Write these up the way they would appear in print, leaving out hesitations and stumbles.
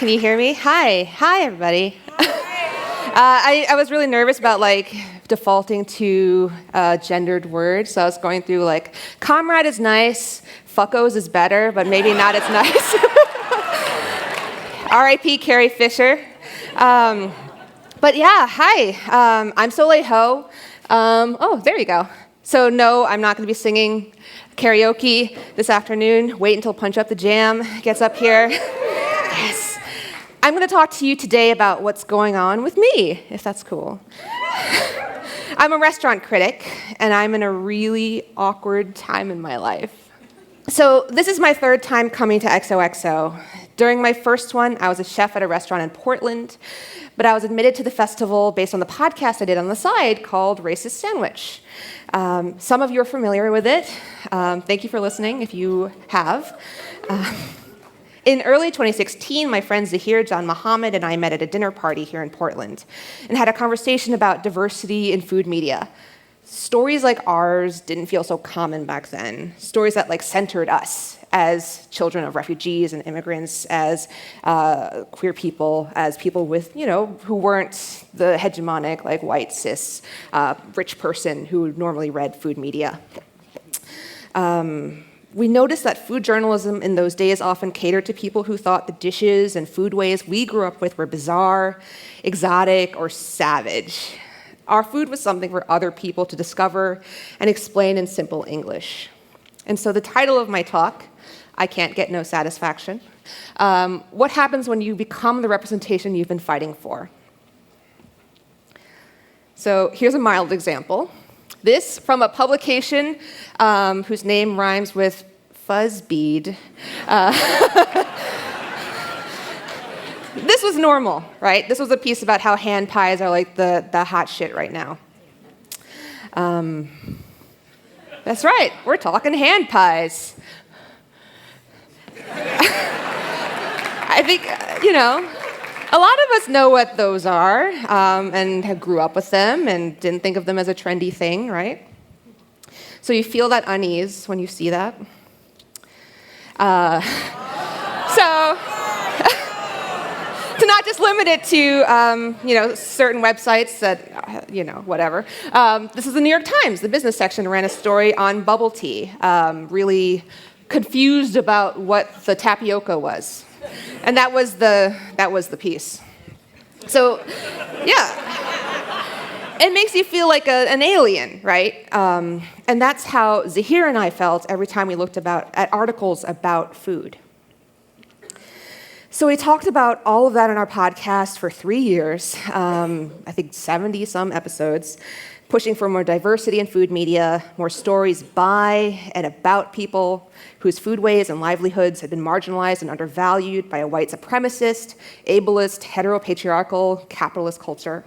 you hear me? Hi, everybody. I was really nervous about defaulting to gendered words, so I was going through comrade is nice, fuckos is better, but maybe not as nice. R.I.P. Carrie Fisher. But yeah, hi. I'm Soleil Ho. Oh, there you go. So no, I'm not going to be singing karaoke this afternoon. Wait until Punch Up the Jam gets up here. Yes. I'm going to talk to you today about what's going on with me, if that's cool. I'm a restaurant critic, and I'm in a really awkward time in my life. So this is my third time coming to XOXO. During my first one, I was a chef at a restaurant in Portland, but I was admitted to the festival based on the podcast I did on the side called Racist Sandwich. Some of you are familiar with it. Thank you for listening if you have. In early 2016, my friend Zahir John Muhammad and I met at a dinner party here in Portland and had a conversation about diversity in food media. Stories like ours didn't feel so common back then. Stories that centered us as children of refugees and immigrants, as queer people, as people with, who weren't the hegemonic, white, cis, rich person who normally read food media. We noticed that food journalism in those days often catered to people who thought the dishes and foodways we grew up with were bizarre, exotic, or savage. Our food was something for other people to discover and explain in simple English. And so the title of my talk, I Can't Get No Satisfaction, what happens when you become the representation you've been fighting for? So here's a mild example. This from a publication whose name rhymes with Fuzzbead. This was normal, right? This was a piece about how hand pies are the hot shit right now. That's right, we're talking hand pies. I think, a lot of us know what those are and have grew up with them and didn't think of them as a trendy thing, right? So you feel that unease when you see that. So to not just limit it to, certain websites that, whatever. This is the New York Times. The business section ran a story on bubble tea, really confused about what the tapioca was. And that was the piece. So, yeah, it makes you feel like an alien, right? And that's how Zahir and I felt every time we looked at articles about food. So we talked about all of that on our podcast for 3 years, I think 70-some episodes, pushing for more diversity in food media, more stories by and about people whose foodways and livelihoods had been marginalized and undervalued by a white supremacist, ableist, heteropatriarchal, capitalist culture.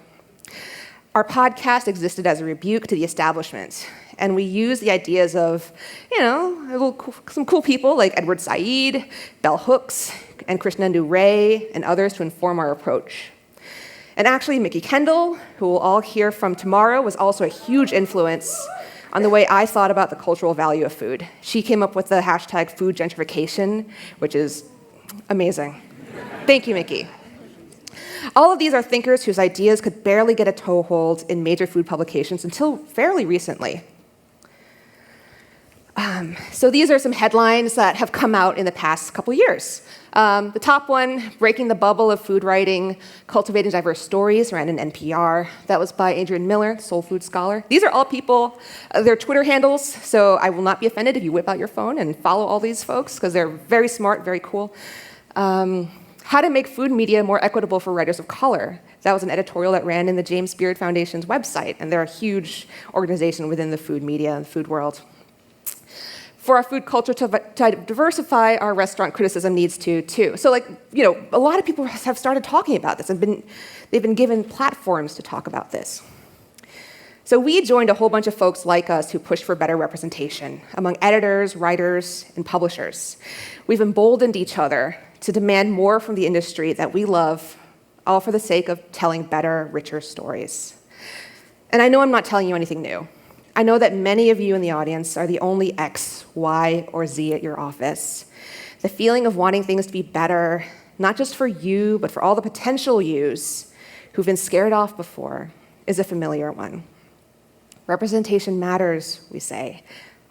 Our podcast existed as a rebuke to the establishment, and we used the ideas of, some cool people like Edward Said, Bell Hooks, and Krishnendu Ray, and others to inform our approach. And actually, Mickey Kendall, who we'll all hear from tomorrow, was also a huge influence on the way I thought about the cultural value of food. She came up with the hashtag food gentrification, which is amazing. Thank you, Mickey. All of these are thinkers whose ideas could barely get a toehold in major food publications until fairly recently. So these are some headlines that have come out in the past couple years. The top one, Breaking the Bubble of Food Writing, Cultivating Diverse Stories, ran in NPR. That was by Adrian Miller, soul food scholar. These are all people, their Twitter handles, so I will not be offended if you whip out your phone and follow all these folks, because they're very smart, very cool. How to Make Food Media More Equitable for Writers of Color. That was an editorial that ran in the James Beard Foundation's website, and they're a huge organization within the food media and food world. For our food culture to diversify, our restaurant criticism needs to, too. So, a lot of people have started talking about this, and they've been given platforms to talk about this. So we joined a whole bunch of folks like us who push for better representation among editors, writers, and publishers. We've emboldened each other to demand more from the industry that we love, all for the sake of telling better, richer stories. And I know I'm not telling you anything new. I know that many of you in the audience are the only X, Y, or Z at your office. The feeling of wanting things to be better, not just for you, but for all the potential yous who've been scared off before, is a familiar one. Representation matters, we say,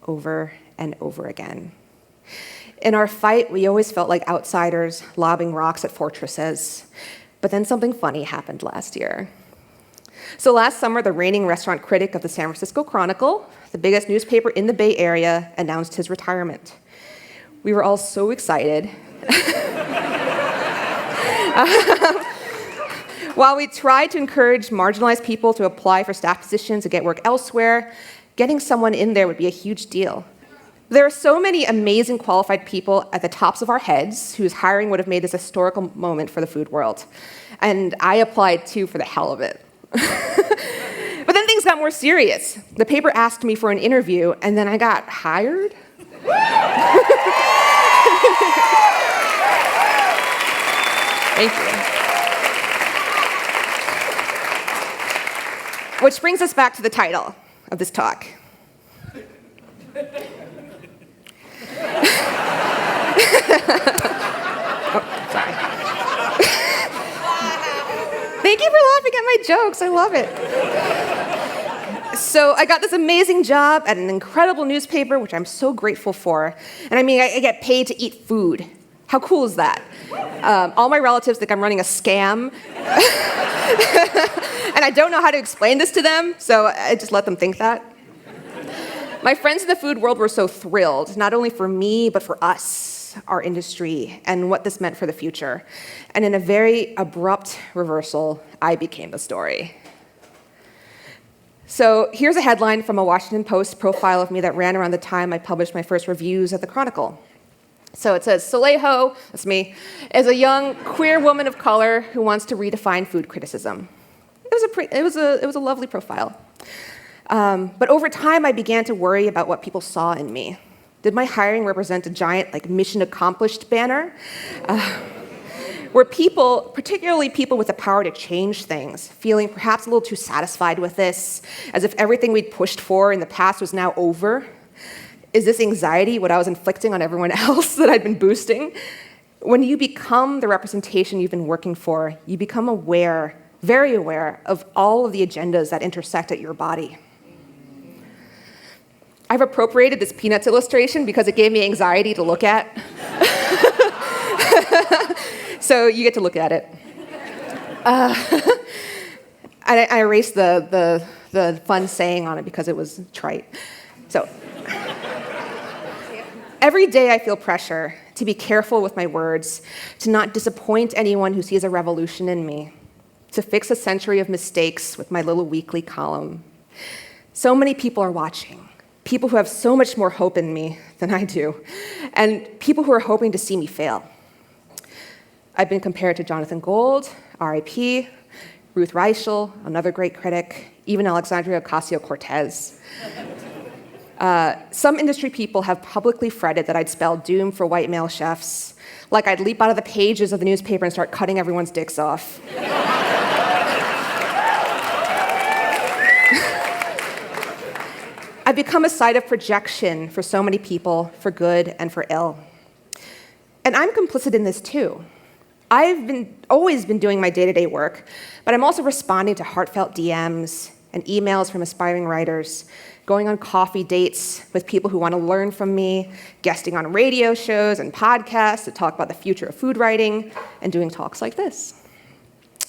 over and over again. In our fight, we always felt like outsiders lobbing rocks at fortresses. But then something funny happened last year. So last summer, the reigning restaurant critic of the San Francisco Chronicle, the biggest newspaper in the Bay Area, announced his retirement. We were all so excited. While we tried to encourage marginalized people to apply for staff positions and get work elsewhere, getting someone in there would be a huge deal. There are so many amazing qualified people at the tops of our heads whose hiring would have made this a historical moment for the food world. And I applied too for the hell of it. But then things got more serious. The paper asked me for an interview, and then I got hired. Thank you. Which brings us back to the title of this talk. Sorry. Thank you for laughing at my jokes. I love it. So I got this amazing job at an incredible newspaper, which I'm so grateful for. And I mean, I get paid to eat food. How cool is that? All my relatives think I'm running a scam. And I don't know how to explain this to them, so I just let them think that. My friends in the food world were so thrilled, not only for me, but for us, our industry, and what this meant for the future. And in a very abrupt reversal, I became the story. So here's a headline from a Washington Post profile of me that ran around the time I published my first reviews at the Chronicle. So it says, Soleil Ho, that's me, is a young queer woman of color who wants to redefine food criticism. It was a lovely profile. But over time, I began to worry about what people saw in me. Did my hiring represent a giant, mission accomplished banner? Were people, particularly people with the power to change things, feeling perhaps a little too satisfied with this, as if everything we'd pushed for in the past was now over? Is this anxiety what I was inflicting on everyone else that I'd been boosting? When you become the representation you've been working for, you become aware, very aware, of all of the agendas that intersect at your body. I've appropriated this Peanuts illustration because it gave me anxiety to look at. So you get to look at it. I erased the fun saying on it because it was trite. So every day I feel pressure to be careful with my words, to not disappoint anyone who sees a revolution in me, to fix a century of mistakes with my little weekly column. So many people are watching. People who have so much more hope in me than I do, and people who are hoping to see me fail. I've been compared to Jonathan Gold, R.I.P., Ruth Reichel, another great critic, even Alexandria Ocasio-Cortez. Some industry people have publicly fretted that I'd spell doom for white male chefs, like I'd leap out of the pages of the newspaper and start cutting everyone's dicks off. I've become a site of projection for so many people, for good and for ill. And I'm complicit in this too. I've always been doing my day-to-day work, but I'm also responding to heartfelt DMs and emails from aspiring writers, going on coffee dates with people who want to learn from me, guesting on radio shows and podcasts to talk about the future of food writing, and doing talks like this.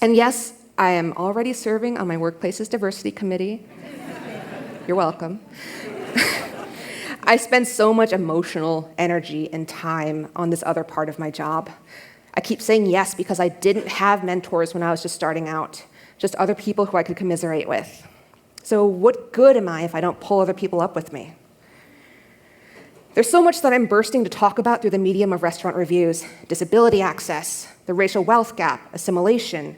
And yes, I am already serving on my workplace's diversity committee. You're welcome. I spend so much emotional energy and time on this other part of my job. I keep saying yes because I didn't have mentors when I was just starting out, just other people who I could commiserate with. So what good am I if I don't pull other people up with me? There's so much that I'm bursting to talk about through the medium of restaurant reviews: disability access, the racial wealth gap, assimilation.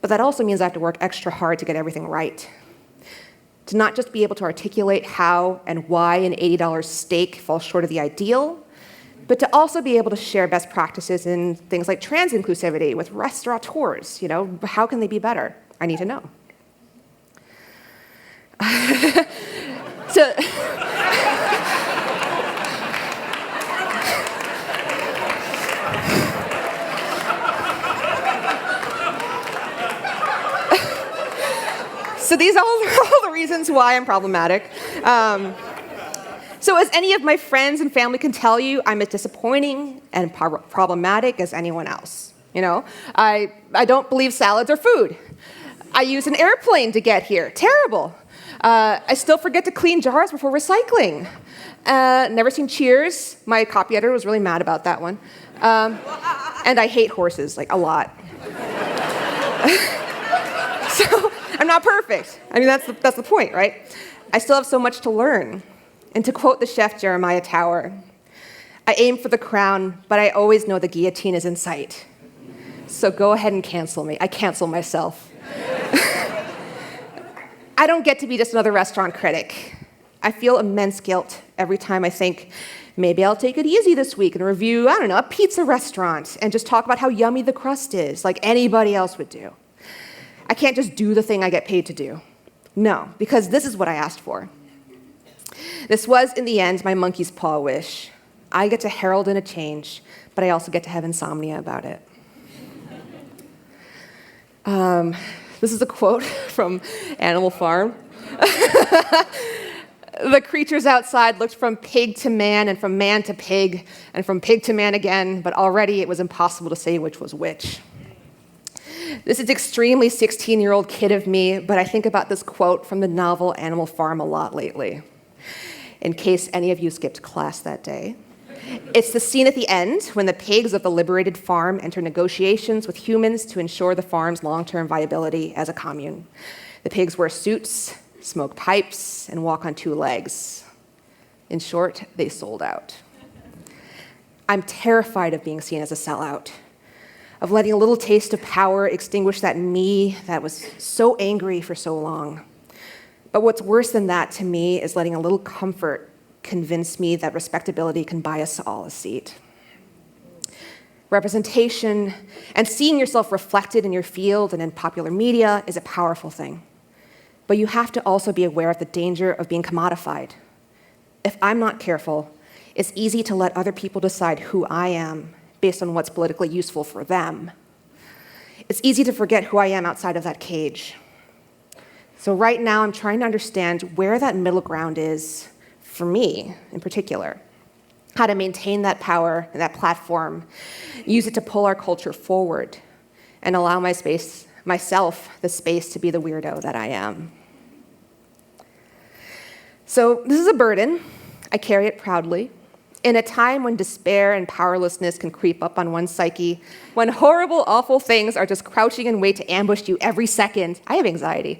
But that also means I have to work extra hard to get everything right. To not just be able to articulate how and why an $80 steak falls short of the ideal, but to also be able to share best practices in things like trans inclusivity with restaurateurs. How can they be better? I need to know. So these are all the reasons why I'm problematic. So as any of my friends and family can tell you, I'm as disappointing and problematic as anyone else. You know, I don't believe salads are food. I use an airplane to get here. Terrible. I still forget to clean jars before recycling. Never seen Cheers. My copy editor was really mad about that one. And I hate horses, like, a lot. So I'm not perfect. I mean, that's the point, right? I still have so much to learn. And to quote the chef Jeremiah Tower, I aim for the crown, but I always know the guillotine is in sight. So go ahead and cancel me. I cancel myself. I don't get to be just another restaurant critic. I feel immense guilt every time I think, maybe I'll take it easy this week and review, I don't know, a pizza restaurant and just talk about how yummy the crust is, like anybody else would do. I can't just do the thing I get paid to do. No, because this is what I asked for. This was, in the end, my monkey's paw wish. I get to herald in a change, but I also get to have insomnia about it. This is a quote from Animal Farm. The creatures outside looked from pig to man, and from man to pig, and from pig to man again, but already it was impossible to say which was which. This is extremely 16-year-old kid of me, but I think about this quote from the novel Animal Farm a lot lately, in case any of you skipped class that day. It's the scene at the end when the pigs of the liberated farm enter negotiations with humans to ensure the farm's long-term viability as a commune. The pigs wear suits, smoke pipes, and walk on two legs. In short, they sold out. I'm terrified of being seen as a sellout, of letting a little taste of power extinguish that me that was so angry for so long. But what's worse than that to me is letting a little comfort convince me that respectability can buy us all a seat. Representation and seeing yourself reflected in your field and in popular media is a powerful thing. But you have to also be aware of the danger of being commodified. If I'm not careful, it's easy to let other people decide who I am based on what's politically useful for them. It's easy to forget who I am outside of that cage. So right now, I'm trying to understand where that middle ground is for me in particular, how to maintain that power and that platform, use it to pull our culture forward, and allow myself the space to be the weirdo that I am. So this is a burden. I carry it proudly. In a time when despair and powerlessness can creep up on one's psyche, when horrible, awful things are just crouching in wait to ambush you every second, I have anxiety.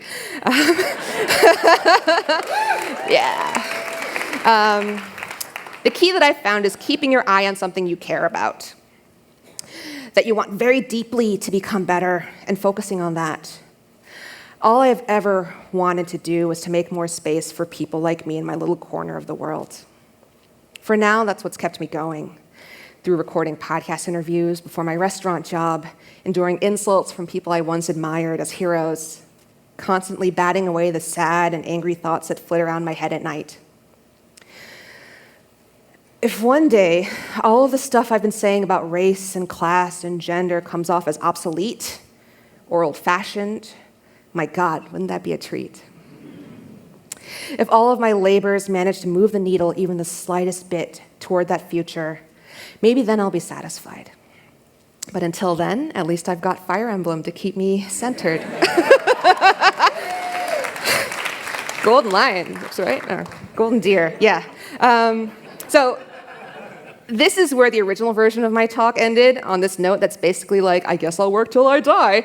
The key that I've found is keeping your eye on something you care about, that you want very deeply to become better, and focusing on that. All I've ever wanted to do was to make more space for people like me in my little corner of the world. For now, that's what's kept me going, through recording podcast interviews before my restaurant job, enduring insults from people I once admired as heroes, constantly batting away the sad and angry thoughts that flit around my head at night. If one day all of the stuff I've been saying about race and class and gender comes off as obsolete or old-fashioned, my God, wouldn't that be a treat? If all of my labors manage to move the needle even the slightest bit toward that future, maybe then I'll be satisfied. But until then, at least I've got Fire Emblem to keep me centered. Golden lion, right? Or golden deer, yeah. So this is where the original version of my talk ended, on this note that's basically like, I guess I'll work till I die.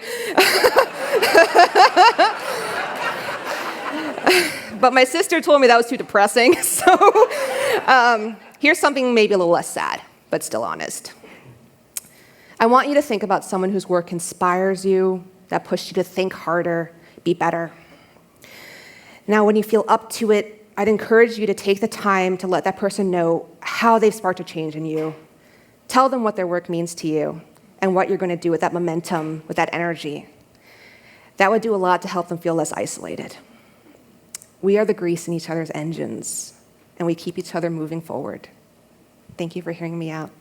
But my sister told me that was too depressing, so here's something maybe a little less sad, but still honest. I want you to think about someone whose work inspires you, that pushed you to think harder, be better. Now, when you feel up to it, I'd encourage you to take the time to let that person know how they've sparked a change in you. Tell them what their work means to you and what you're going to do with that momentum, with that energy. That would do a lot to help them feel less isolated. We are the grease in each other's engines, and we keep each other moving forward. Thank you for hearing me out.